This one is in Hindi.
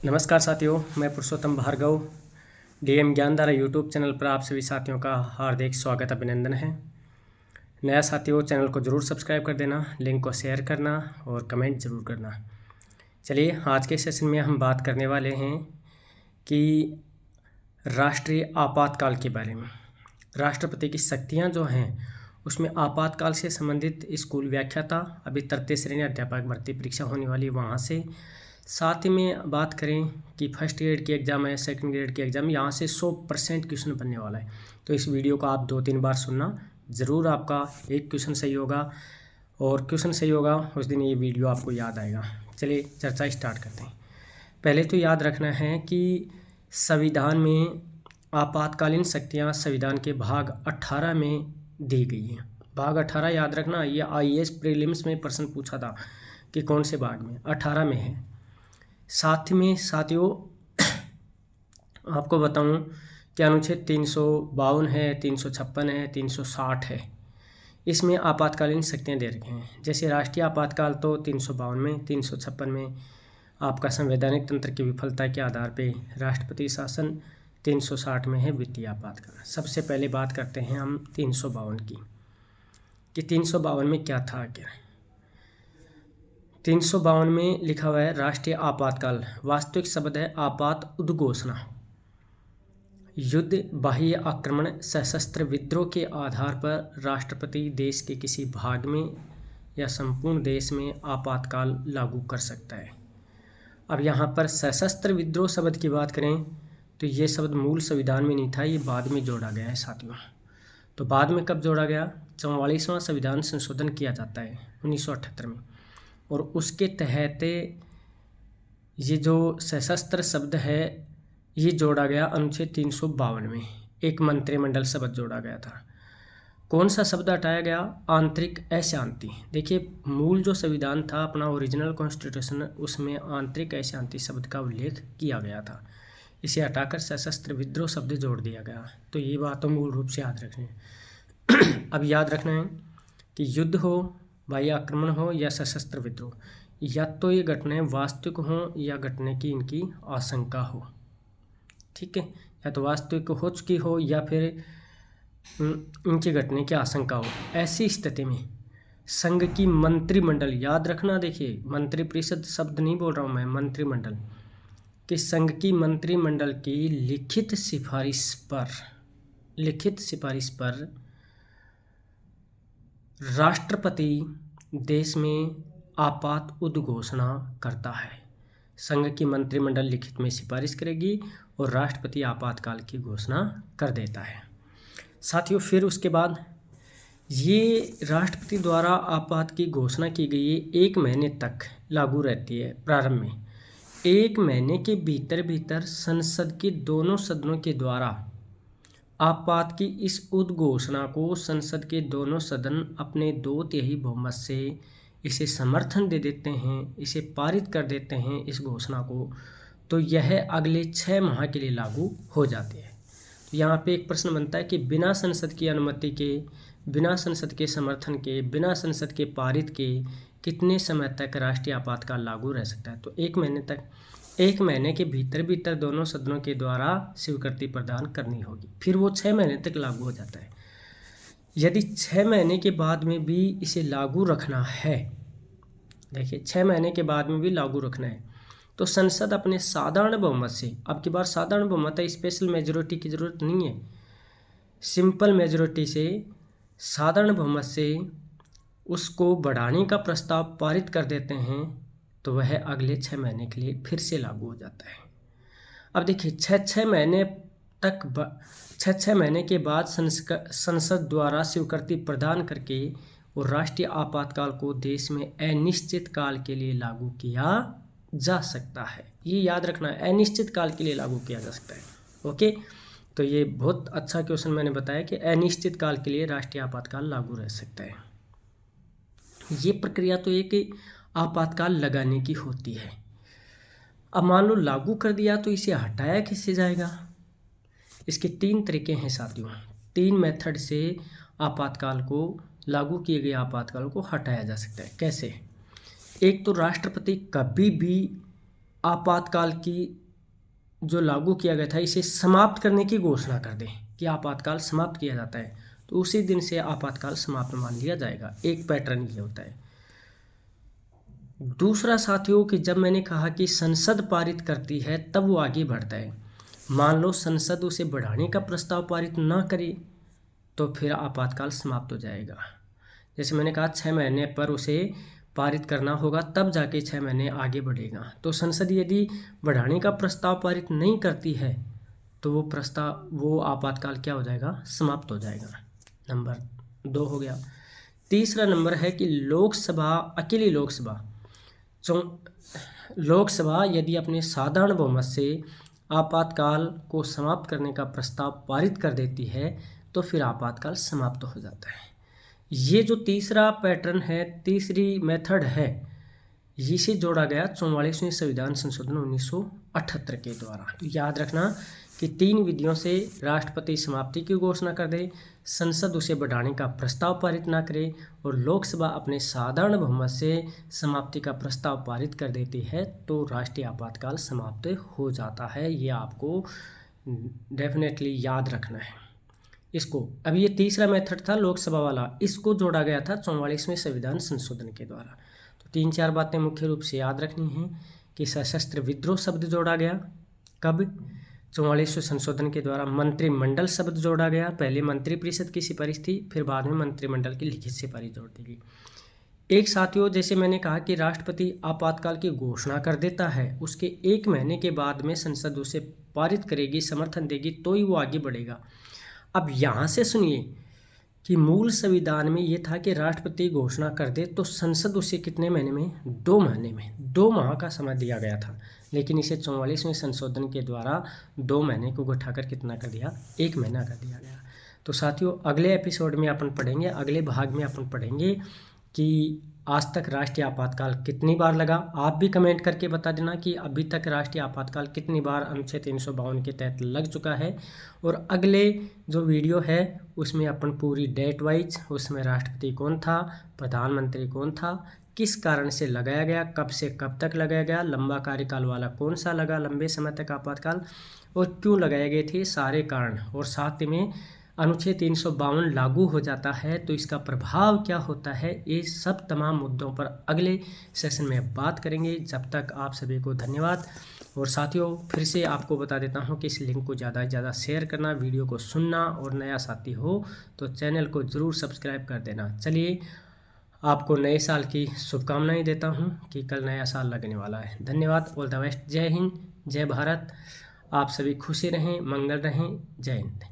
नमस्कार साथियों, मैं पुरुषोत्तम Bhargava DM Gyandhara YouTube channel पर आप सभी साथियों का हार्दिक स्वागत अभिनंदन है। नया साथियों, चैनल को ज़रूर सब्सक्राइब कर देना, लिंक को शेयर करना और कमेंट ज़रूर करना। चलिए, आज के सेशन में हम बात करने वाले हैं कि राष्ट्रीय आपातकाल के बारे में। राष्ट्रपति की शक्तियाँ जो हैं उसमें आपातकाल से संबंधित स्कूल व्याख्याता, अभी तृतीय श्रेणी अध्यापक भर्ती परीक्षा होने वाली है वहाँ से, साथ ही में बात करें कि फर्स्ट ग्रेड की एग्ज़ाम है, सेकंड ग्रेड की एग्ज़ाम, यहाँ से 100% क्वेश्चन बनने वाला है। तो इस वीडियो को आप 2-3 बार सुनना, ज़रूर आपका एक क्वेश्चन सही होगा और क्वेश्चन सही होगा उस दिन ये वीडियो आपको याद आएगा। चलिए चर्चा स्टार्ट करते हैं। पहले तो याद रखना है कि संविधान में आपातकालीन शक्तियाँ संविधान के भाग 18 में दी गई हैं। भाग 18 याद रखना, ये IAS प्रीलिम्स में प्रश्न पूछा था कि कौन से भाग में, 18 में है। साथ में साथियों आपको बताऊं कि अनुच्छेद 352 है, 356 है, 360 है, इसमें आपातकालीन शक्तियां दे रखे हैं। जैसे राष्ट्रीय आपातकाल तो 352 में, 356 में आपका संवैधानिक तंत्र की विफलता के आधार पे राष्ट्रपति शासन, 360 में है वित्तीय आपातकाल। सबसे पहले बात करते हैं हम 352 की कि 352 में क्या था आखिर। 352 में लिखा हुआ है राष्ट्रीय आपातकाल, वास्तविक शब्द है आपात उद्घोषणा। युद्ध, बाह्य आक्रमण, सशस्त्र विद्रोह के आधार पर राष्ट्रपति देश के किसी भाग में या संपूर्ण देश में आपातकाल लागू कर सकता है। अब यहाँ पर सशस्त्र विद्रोह शब्द की बात करें तो ये शब्द मूल संविधान में नहीं था, ये बाद में जोड़ा गया है साथियों। तो बाद में कब जोड़ा गया? 44वां संविधान संशोधन किया जाता है 1978 में, और उसके तहत ये जो सशस्त्र शब्द है ये जोड़ा गया अनुच्छेद 352 में। एक मंत्रिमंडल शब्द जोड़ा गया था। कौन सा शब्द हटाया गया? आंतरिक अशांति। देखिए, मूल जो संविधान था अपना ओरिजिनल कॉन्स्टिट्यूशन, उसमें आंतरिक अशांति शब्द का उल्लेख किया गया था। इसे हटाकर सशस्त्र विद्रोह शब्द जोड़ दिया गया। तो ये बात तो मूल रूप से याद रखनी है। अब याद रखना है कि युद्ध हो, बाह्य आक्रमण हो या सशस्त्र विद्रोह, या तो ये घटनाएं वास्तविक हों या घटने की इनकी आशंका हो। ठीक है, या तो वास्तविक हो चुकी हो या फिर इनके घटने की आशंका हो। ऐसी स्थिति में संघ की मंत्रिमंडल, याद रखना, देखिए मंत्रिपरिषद शब्द नहीं बोल रहा हूँ मैं, मंत्रिमंडल, कि संघ की मंत्रिमंडल की लिखित सिफारिश पर राष्ट्रपति देश में आपात उद्घोषणा करता है। संघ की मंत्रिमंडल लिखित में सिफारिश करेगी और राष्ट्रपति आपातकाल की घोषणा कर देता है। साथियों, फिर उसके बाद ये राष्ट्रपति द्वारा आपात की घोषणा की गई 1 महीने तक लागू रहती है। प्रारंभ में 1 महीने के भीतर संसद के दोनों सदनों के द्वारा आपात की इस उद्घोषणा को संसद के दोनों सदन अपने 2/3 बहुमत से इसे समर्थन दे देते हैं, इसे पारित कर देते हैं इस घोषणा को, तो यह अगले 6 माह के लिए लागू हो जाती है। तो यहाँ पे एक प्रश्न बनता है कि बिना संसद की अनुमति के, बिना संसद के समर्थन के, बिना संसद के पारित के कितने समय तक राष्ट्रीय आपातकाल लागू रह सकता है? तो 1 महीने तक। 1 महीने के भीतर दोनों सदनों के द्वारा स्वीकृति प्रदान करनी होगी, फिर वो 6 महीने तक लागू हो जाता है। यदि 6 महीने के बाद में भी इसे लागू रखना है, देखिए 6 महीने के बाद में भी लागू रखना है, तो संसद अपने साधारण बहुमत से, अब की बार साधारण बहुमत है, स्पेशल मेजोरिटी की ज़रूरत नहीं है, सिंपल मेजोरिटी से, साधारण बहुमत से उसको बढ़ाने का प्रस्ताव पारित कर देते हैं, तो वह अगले 6 महीने के लिए फिर से लागू हो जाता है। अब देखिए 6 महीने के बाद संसद द्वारा स्वीकृति प्रदान करके और राष्ट्रीय आपातकाल को देश में अनिश्चित काल के लिए लागू किया जा सकता है। ये याद रखना है, अनिश्चित काल के लिए लागू किया जा सकता है। ओके, तो ये बहुत अच्छा क्वेश्चन मैंने बताया कि अनिश्चित काल के लिए राष्ट्रीय आपातकाल लागू रह सकता है। ये प्रक्रिया तो एक आपातकाल लगाने की होती है। अब मान लो लागू कर दिया तो इसे हटाया किससे जाएगा? इसके 3 तरीके हैं साथियों। 3 मेथड से आपातकाल को, लागू किए गए आपातकाल को हटाया जा सकता है। कैसे? एक तो राष्ट्रपति कभी भी आपातकाल की जो लागू किया गया था इसे समाप्त करने की घोषणा कर दें कि आपातकाल समाप्त किया जाता है, तो उसी दिन से आपातकाल समाप्त मान लिया जाएगा। एक पैटर्न ये होता है। दूसरा साथियों कि जब मैंने कहा कि संसद पारित करती है तब वो आगे बढ़ता है। मान लो संसद उसे बढ़ाने का प्रस्ताव पारित ना करे तो फिर आपातकाल समाप्त हो जाएगा। जैसे मैंने कहा 6 महीने पर उसे पारित करना होगा तब जाके 6 महीने आगे बढ़ेगा। तो संसद यदि बढ़ाने का प्रस्ताव पारित नहीं करती है तो वो आपातकाल क्या हो जाएगा, समाप्त हो जाएगा। नंबर 2 हो गया। तीसरा नंबर है कि अकेली लोकसभा यदि अपने साधारण बहुमत से आपातकाल को समाप्त करने का प्रस्ताव पारित कर देती है तो फिर आपातकाल समाप्त हो जाता है। ये जो तीसरा पैटर्न है, तीसरी मेथड है, इसे जोड़ा गया 44वें संविधान संशोधन 1978 के द्वारा। तो याद रखना कि 3 विधियों से राष्ट्रपति समाप्ति की घोषणा कर दे, संसद उसे बढ़ाने का प्रस्ताव पारित ना करे और लोकसभा अपने साधारण बहुमत से समाप्ति का प्रस्ताव पारित कर देती है तो राष्ट्रीय आपातकाल समाप्त हो जाता है। ये आपको डेफिनेटली याद रखना है इसको। अब ये तीसरा मेथड था लोकसभा वाला, इसको जोड़ा गया था 44वें संविधान संशोधन के द्वारा। तो 3-4 बातें मुख्य रूप से याद रखनी हैं कि सशस्त्र विद्रोह शब्द जोड़ा गया कब, 44वें संशोधन के द्वारा। मंत्रिमंडल शब्द जोड़ा गया, पहले मंत्रिपरिषद की सिफारिश थी, फिर बाद में मंत्रिमंडल की लिखित सिफारिश जोड़ दी गई। एक साथियों जैसे मैंने कहा कि राष्ट्रपति आपातकाल की घोषणा कर देता है, उसके 1 महीने के बाद में संसद उसे पारित करेगी, समर्थन देगी तो ही वो आगे बढ़ेगा। अब यहाँ से सुनिए कि मूल संविधान में ये था कि राष्ट्रपति घोषणा कर दे तो संसद उसे कितने महीने में, 2 महीने में, 2 माह का समय दिया गया था। लेकिन इसे 44वें संशोधन के द्वारा 2 महीने को घटाकर कितना कर दिया, 1 महीना कर दिया गया। तो साथियों अगले एपिसोड में अपन पढ़ेंगे, अगले भाग में अपन पढ़ेंगे कि आज तक राष्ट्रीय आपातकाल कितनी बार लगा। आप भी कमेंट करके बता देना कि अभी तक राष्ट्रीय आपातकाल कितनी बार अनुच्छेद 352 के तहत लग चुका है। और अगले जो वीडियो है उसमें अपन पूरी डेट वाइज, उसमें राष्ट्रपति कौन था, प्रधानमंत्री कौन था, किस कारण से लगाया गया, कब से कब तक लगाया गया, लंबा कार्यकाल वाला कौन सा लगा, लंबे समय तक आपातकाल, और क्यों लगाए गए थे सारे कारण, और साथ में अनुच्छेद 352 लागू हो जाता है तो इसका प्रभाव क्या होता है, ये सब तमाम मुद्दों पर अगले सेशन में बात करेंगे। जब तक आप सभी को धन्यवाद। और साथियों फिर से आपको बता देता हूँ कि इस लिंक को ज़्यादा से ज़्यादा शेयर करना, वीडियो को सुनना, और नया साथी हो तो चैनल को ज़रूर सब्सक्राइब कर देना। चलिए आपको नए साल की शुभकामनाएँ देता हूँ कि कल नया साल लगने वाला है। धन्यवाद, ऑल द बेस्ट। जय हिंद, जय भारत। आप सभी खुशी रहें, मंगल रहें। जय हिंद।